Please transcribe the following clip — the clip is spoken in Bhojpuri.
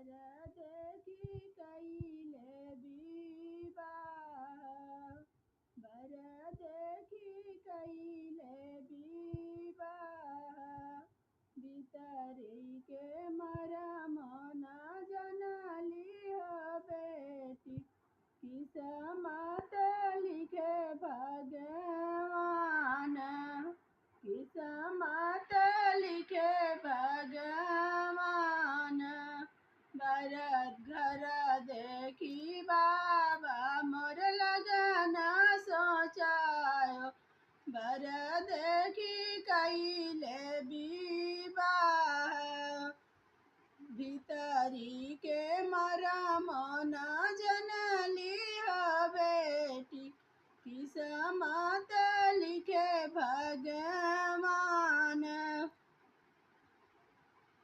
बर देखी कैले विवाह, बर देखी कैले विवाह, भीतरी के मरम न जनली हो बेटी, किस्मत लिखे भगवान, किस्मत लिखे भगवान। भरत घर देखी बाबा मोर लगन सोचायो, बर देखी कैले विवाह, भीतरी के मरम न जनली हो बेटी, किस्मत